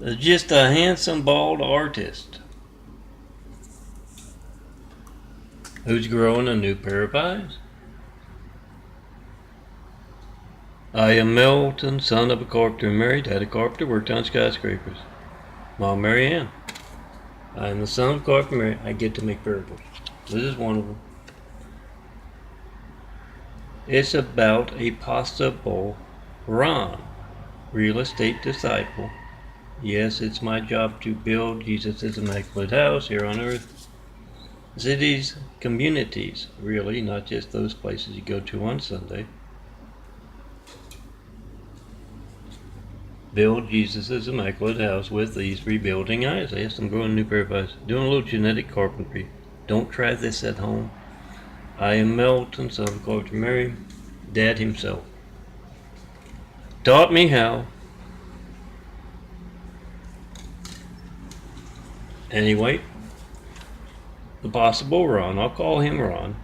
Just a handsome bald artist who's growing a new pair of eyes. I am Milton, son of a carpenter, married, had a carpenter, worked on skyscrapers. Mom, Mary Ann. I am the son of a carpenter, married. I get to make parables. This is one of them. It's about a possible Ron, real estate disciple. Yes, it's my job to build Jesus' immaculate house here on earth. Cities, communities, really, not just those places you go to on Sunday. Build Jesus' immaculate house with these rebuilding eyes. Yes, I'm growing a new pair of eyes. Doing a little genetic carpentry. Don't try this at home. I am Milton, son of Carpenter Mary, Dad himself. Taught me how. Anyway, the possible Ron, I'll call him Ron,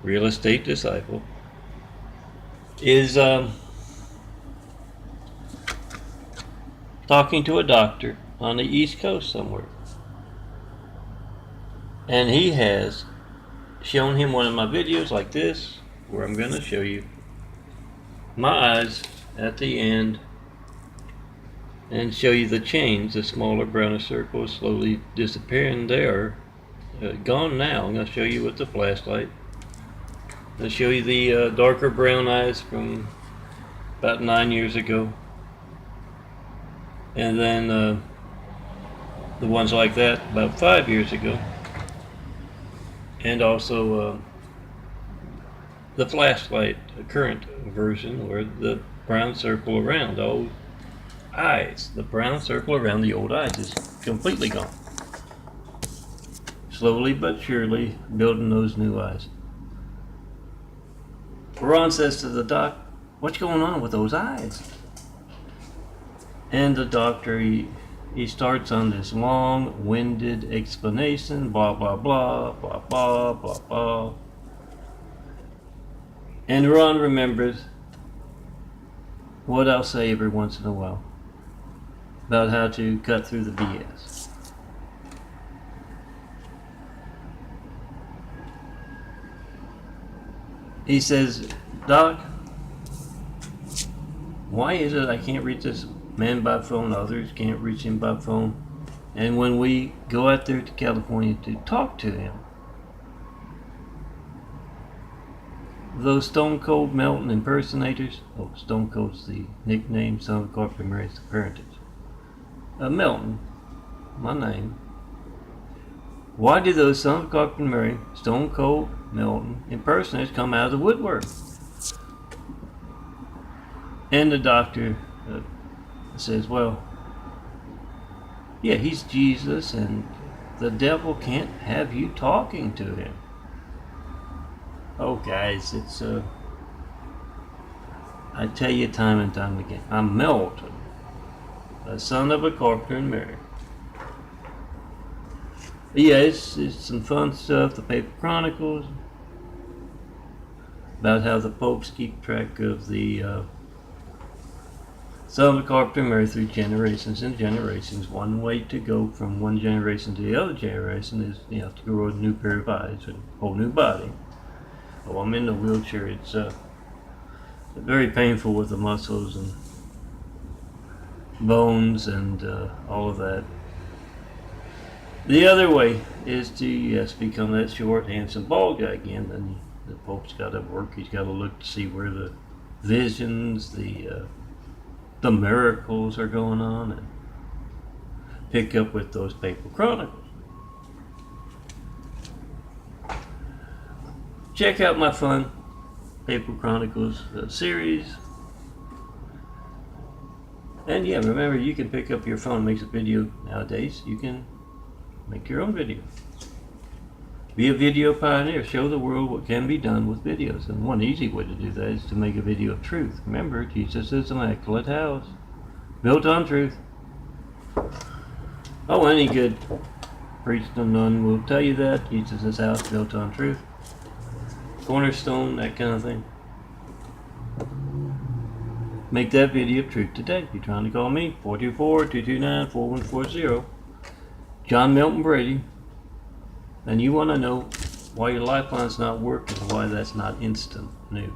real estate disciple, is talking to a doctor on the East Coast somewhere. And he has shown him one of my videos like this, where I'm going to show you my eyes at the end and show you the change. The smaller brownish circles slowly disappearing. They are gone now. I'm going to show you with the flashlight. I'll show you the darker brown eyes from about 9 years ago. And then the ones like that about 5 years ago. And also the flashlight, the current version, where the brown circle around the old eyes, the brown circle around the old eyes is completely gone. Slowly but surely building those new eyes. Ron says to the doc, "What's going on with those eyes?" And the doctor, he starts on this long-winded explanation, blah, blah, blah, blah, blah, blah, blah. And Ron remembers what I'll say every once in a while about how to cut through the BS. He says, "Doc, why is it I can't reach this man by phone, others can't reach him by phone, and when we go out there to California to talk to him, those Stone Cold Melton impersonators," oh, Stone Cold's the nickname, son of Carpenter Mary's the parentage, Melton, my name, why do those son of Carpenter Mary, Stone Cold Melton impersonators come out of the woodwork? And the doctor says, "Well, yeah, he's Jesus, and the devil can't have you talking to him." Oh, guys, it's I tell you time and time again, I'm Milton, the son of a carpenter and Mary. Yeah, it's some fun stuff. The paper chronicles about how the popes keep track of the son of a carpenter and Mary through generations and generations. One way to go from one generation to the other generation is you have to grow a new pair of eyes and a whole new body. Oh, I'm in the wheelchair. It's very painful with the muscles and bones and all of that. The other way is to, yes, become that short, handsome, bald guy again. Then the Pope's got to work. He's got to look to see where the visions, the miracles are going on, and pick up with those paper chronicles. Check out my fun Paper Chronicles series. And yeah, remember, you can pick up your phone, makes a video nowadays. You can make your own video. Be a video pioneer. Show the world what can be done with videos. And one easy way to do that is to make a video of truth. Remember, Jesus is an immaculate house, built on truth. Oh, any good priest and nun will tell you that. Jesus' house built on truth. Cornerstone, that kind of thing. Make that video of truth today. You're trying to call me, 424-229-4140. John Milton Brady. And you want to know why your lifeline's not working, why that's not instant news.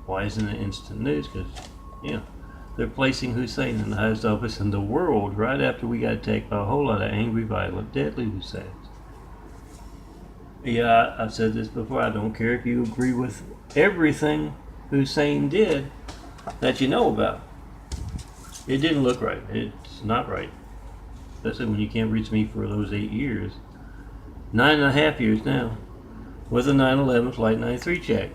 Why isn't it instant news? Because, they're placing Hussein in the highest office in the world right after we got attacked by a whole lot of angry, violent, deadly Husseins. Yeah, I've said this before. I don't care if you agree with everything Hussein did that you know about. It didn't look right. It's not right. Especially when you can't reach me for those 8 years. 9.5 years now. With a 9/11 Flight 93 check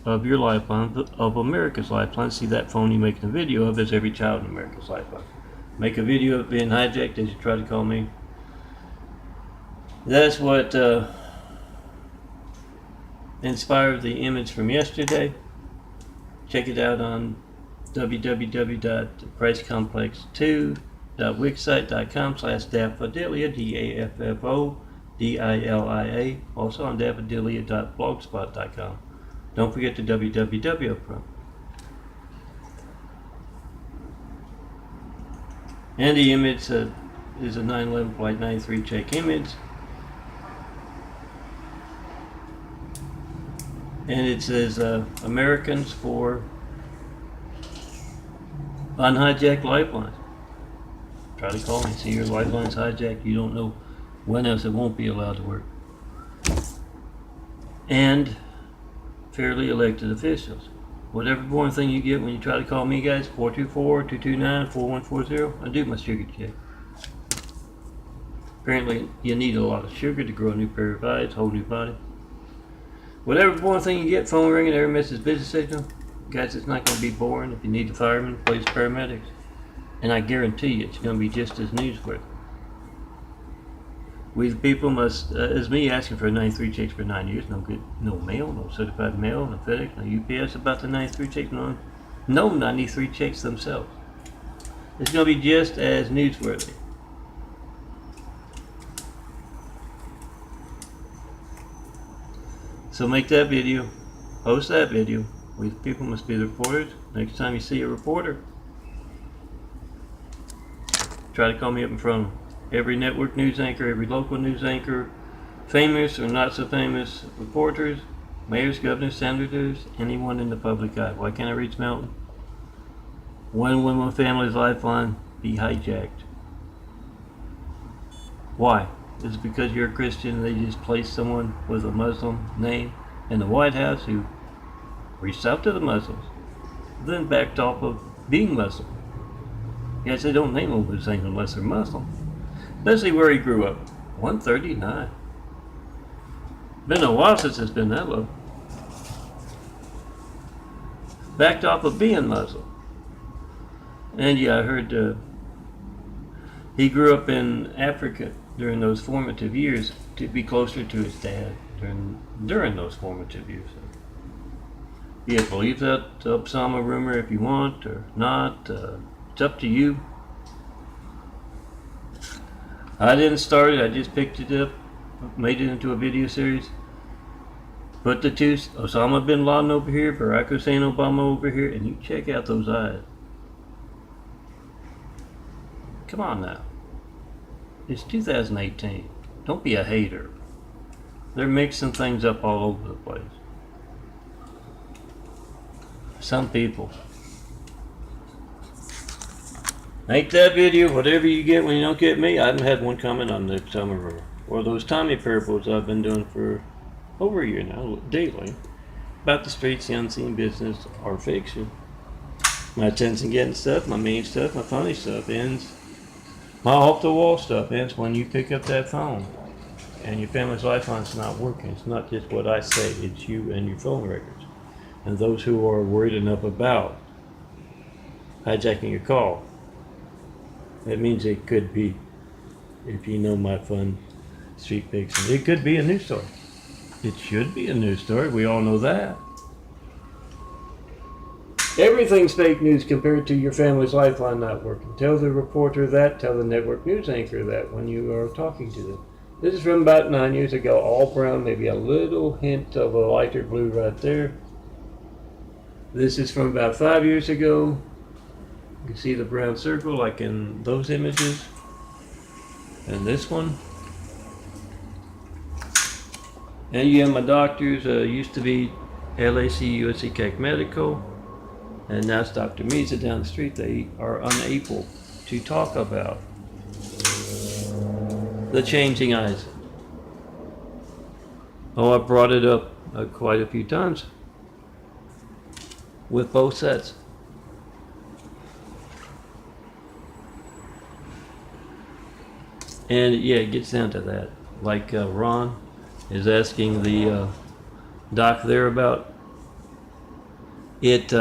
of your lifeline, of America's lifeline. See that phone you're making a video of is every child in America's lifeline. Make a video of being hijacked as you try to call me. That's what inspired the image from yesterday. Check it out on www.pricecomplex2.wixsite.com/daffodilia, DAFFODILIA. Also on daffodilia.blogspot.com. Don't forget the www up front. And the image is a 9/11 Flight 93 check image. And it says Americans for unhijacked lifelines. Try to call me. See your lifeline's hijacked. You don't know when else it won't be allowed to work. And fairly elected officials. Whatever boring thing you get when you try to call me, guys, 424-229-4140. I do my sugar check. Apparently you need a lot of sugar to grow a new pair of eyes, whole new body. Whatever boring thing you get, phone ringing, every message, business signal, guys, it's not going to be boring. If you need the firemen, police, paramedics, and I guarantee you it's going to be just as newsworthy. We the people must, as me asking for 93 checks for 9 years, no good, no mail, no certified mail, no FedEx, no UPS about the 93 checks, no 93 checks themselves. It's going to be just as newsworthy. So make that video, post that video. We the people must be the reporters. Next time you see a reporter, try to call me up in front of them. Every network news anchor, every local news anchor, famous or not so famous reporters, mayors, governors, senators, anyone in the public eye. Why can't I reach Melton? When will my family's lifeline be hijacked? Why? Is it because you're a Christian and they just placed someone with a Muslim name in the White House who reached out to the Muslims, then backed off of being Muslim? Yes, they don't name them Hussein unless they're Muslim. Especially where he grew up. 139. Been a while since it's been that low. Backed off of being Muslim. And yeah, I heard he grew up in Africa during those formative years to be closer to his dad during those formative years. Yeah, believe that Osama rumor if you want or not. It's up to you. I didn't start it, I just picked it up, made it into a video series. Put the two, Osama bin Laden over here, Barack Hussein Obama over here, and you check out those eyes. Come on now. It's 2018. Don't be a hater. They're mixing things up all over the place. Some people. Make that video, whatever you get when you don't get me. I haven't had one comment on the summer rumor. Or those Tommy parables I've been doing for over a year now, daily. About the streets, the unseen business, or fiction. My attention getting stuff, my mean stuff, my funny stuff ends. My off-the-wall stuff ends when you pick up that phone. And your family's lifeline's not working. It's not just what I say, it's you and your phone records. And those who are worried enough about hijacking your call. That means it could be, if you know my fun street fiction, it could be a news story. It should be a news story. We all know that. Everything's fake news compared to your family's lifeline not working. Tell the reporter that. Tell the network news anchor that when you are talking to them. This is from about 9 years ago. All brown, maybe a little hint of a lighter blue right there. This is from about 5 years ago. You can see the brown circle like in those images. And this one. And you have my doctors, used to be LAC USC Keck Medical, and now it's Dr. Misa down the street. They are unable to talk about the changing eyes. Oh, I brought it up quite a few times with both sets. And yeah, it gets down to that. Like Ron is asking the doc there about it.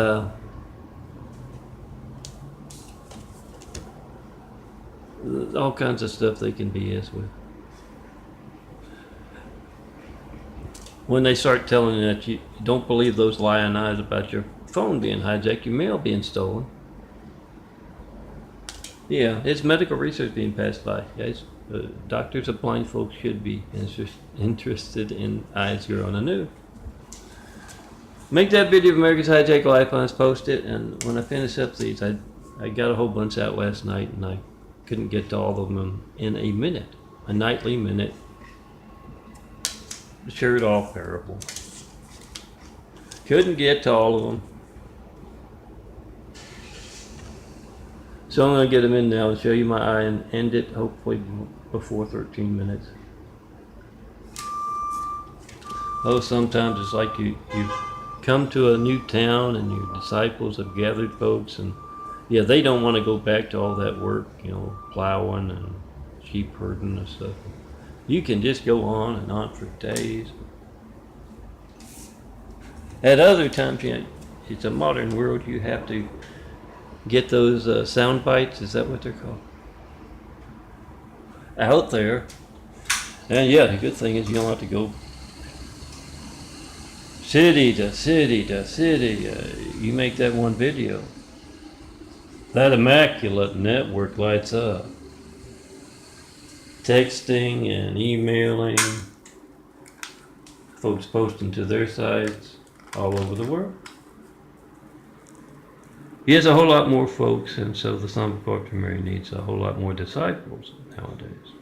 All kinds of stuff they can BS with. When they start telling you that you don't believe those lying eyes about your phone being hijacked, your mail being stolen. Yeah, it's medical research being passed by, guys. Doctors of blind folks should be interested in eyes growing anew. Make that video of America's Hijack Lifelines, post it, and when I finish up these, I got a whole bunch out last night, and I couldn't get to all of them in a minute, a nightly minute. Shirt off parable. Couldn't get to all of them. So I'm going to get them in now and show you my eye and end it hopefully before 13 minutes. Oh, sometimes it's like you come to a new town and your disciples have gathered folks, and yeah, they don't want to go back to all that work, plowing and sheep herding and stuff. You can just go on and on for days. At other times, it's a modern world, you have to get those sound bites, is that what they're called? Out there. And yeah, the good thing is you don't have to go city to city to city. You make that one video. That immaculate network lights up. Texting and emailing. Folks posting to their sites all over the world. He has a whole lot more folks, and so the Son of God Mary needs a whole lot more disciples nowadays.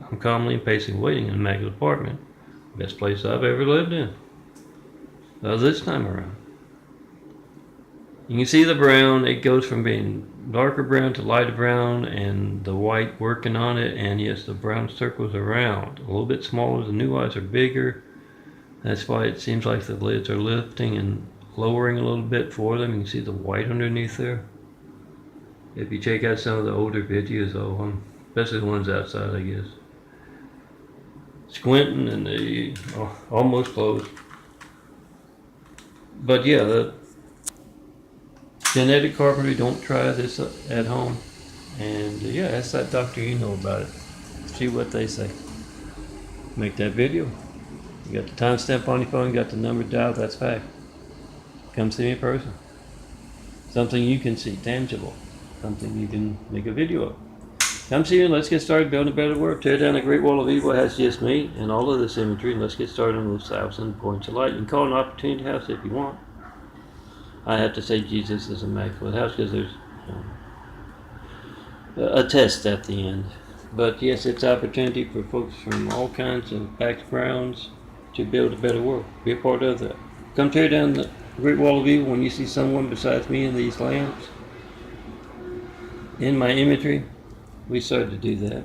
I'm calmly and patiently waiting in a immaculate apartment. Best place I've ever lived in. This time around. You can see the brown, it goes from being darker brown to lighter brown, and the white working on it, and yes, the brown circles around. A little bit smaller, the new eyes are bigger. That's why it seems like the lids are lifting and lowering a little bit for them. You can see the white underneath there. If you check out some of the older videos of them, especially the ones outside, I guess. Squinting and they almost closed. But yeah, the genetic carpentry, don't try this at home. And yeah, ask that doctor you know about it. See what they say. Make that video. You got the timestamp on your phone, you got the number dialed, that's fact. Come see me in person. Something you can see, tangible. Something you can make a video of. Come see me and let's get started building a better world. Tear down the Great Wall of Evil. It has just me and all of this imagery, and let's get started on those 1,000 points of light. You can call it an opportunity house if you want. I have to say Jesus is immaculate house because there's a test at the end. But yes, it's opportunity for folks from all kinds of backgrounds to build a better world. Be a part of that. Come tear down the Great Wall of Evil when you see someone besides me in these lamps. In my imagery, we started to do that.